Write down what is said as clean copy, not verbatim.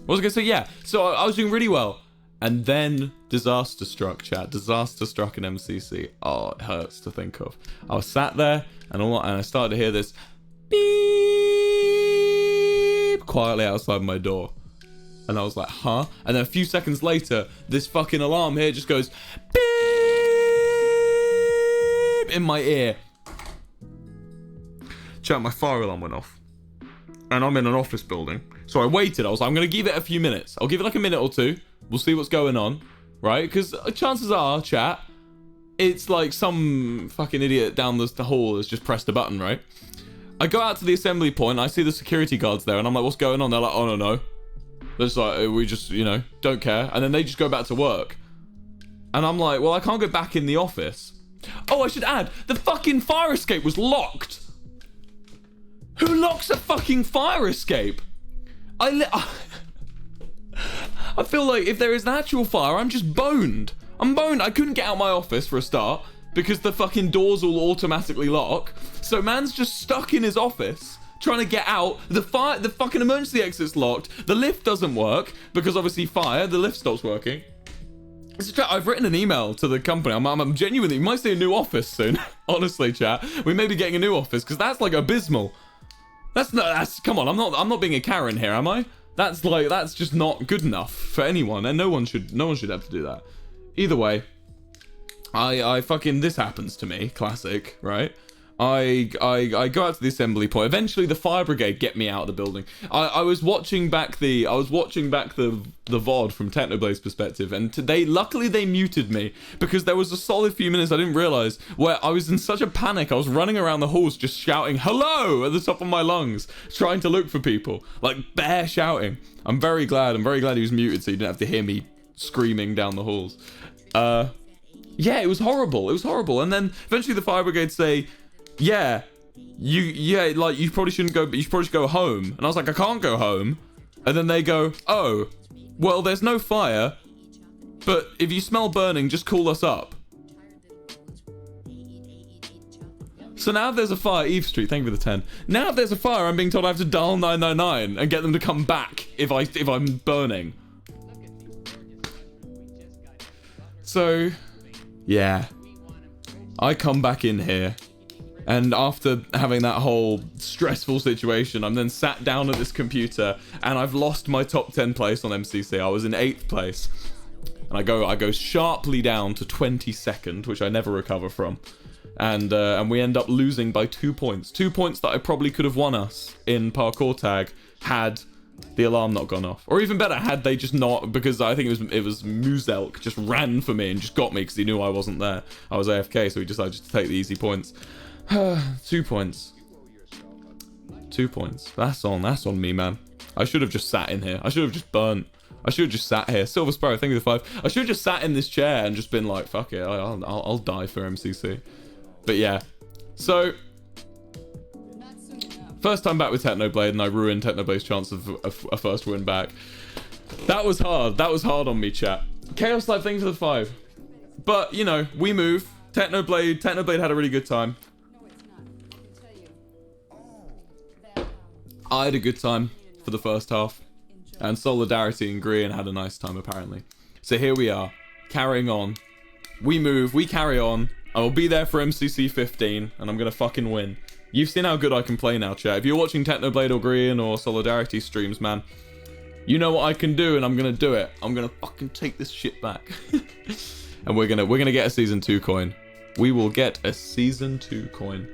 What was I gonna say? Yeah, so I was doing really well. And then disaster struck, chat. Disaster struck in MCC. Oh, it hurts to think of. I was sat there and I started to hear this beep quietly outside my door. And I was like, huh? And then a few seconds later, this fucking alarm here just goes beep in my ear. Chat, my fire alarm went off. And I'm in an office building. So I waited. I was like, I'm going to give it a few minutes. I'll give it like a minute or two. We'll see what's going on, right? Because chances are, chat, it's like some fucking idiot down the hall has just pressed a button, right? I go out to the assembly point. I see the security guards there, and I'm like, what's going on? They're like, oh, no. They're just like, we just, you know, don't care. And then they just go back to work. And I'm like, well, I can't go back in the office. Oh, I should add, the fucking fire escape was locked. Who locks a fucking fire escape? I feel like if there is an actual fire, I'm just boned. I'm boned. I couldn't get out my office for a start because the fucking doors all automatically lock. So man's just stuck in his office trying to get out. The fucking emergency exit's locked. The lift doesn't work because obviously fire. The lift stops working. I've written an email to the company. I'm genuinely, we might see a new office soon. Honestly, chat, we may be getting a new office because that's like abysmal. That's come on. I'm not being a Karen here, am I? That's just not good enough for anyone, and no one should have to do that. Either way, I fucking, this happens to me, classic, right? I go out to the assembly point. Eventually the fire brigade get me out of the building. I was watching back the VOD from Technoblade's perspective, and luckily they muted me because there was a solid few minutes I didn't realize where I was in such a panic. I was running around the halls just shouting hello at the top of my lungs, trying to look for people, like bear shouting. I'm very glad he was muted so you didn't have to hear me screaming down the halls. Yeah, it was horrible. And then eventually the fire brigade say, yeah, you probably shouldn't go, but you probably should go home. And I was like, I can't go home. And then they go, oh, well, there's no fire, but if you smell burning, just call us up. So now if there's a fire, Eve Street, thank you for the 10. Now if there's a fire, I'm being told I have to dial 999 and get them to come back if I'm burning. So, yeah, I come back in here. And after having that whole stressful situation, I'm then sat down at this computer and I've lost my top 10 place on MCC. I was in 8th place. And I go sharply down to 22nd, which I never recover from. And we end up losing by 2 points. 2 points that I probably could have won us in parkour tag had the alarm not gone off. Or even better, had they just not, because I think it was Muzelk just ran for me and just got me because he knew I wasn't there. I was AFK, so he decided to take the easy points. 2 points. 2 points. That's on me, man. I should have just sat in here. I should have just burnt. I should have just sat here. Silver Sparrow, thank you for the 5. I should have just sat in this chair and just been like, fuck it, I'll die for MCC. But yeah. So, first time back with Technoblade, and I ruined Technoblade's chance of a first win back. That was hard. That was hard on me, chat. Chaos Life, thank you for the 5. But, you know, we move. Technoblade had a really good time. I had a good time for the first half, and Solidarity and Green had a nice time apparently. So here we are, carrying on. We move, we carry on. I will be there for MCC 15, and I'm gonna fucking win. You've seen how good I can play now, chat. If you're watching Technoblade or Green or Solidarity streams, man, you know what I can do, and I'm gonna do it. I'm gonna fucking take this shit back. And we're gonna get a season 2 coin. We will get a season 2 coin.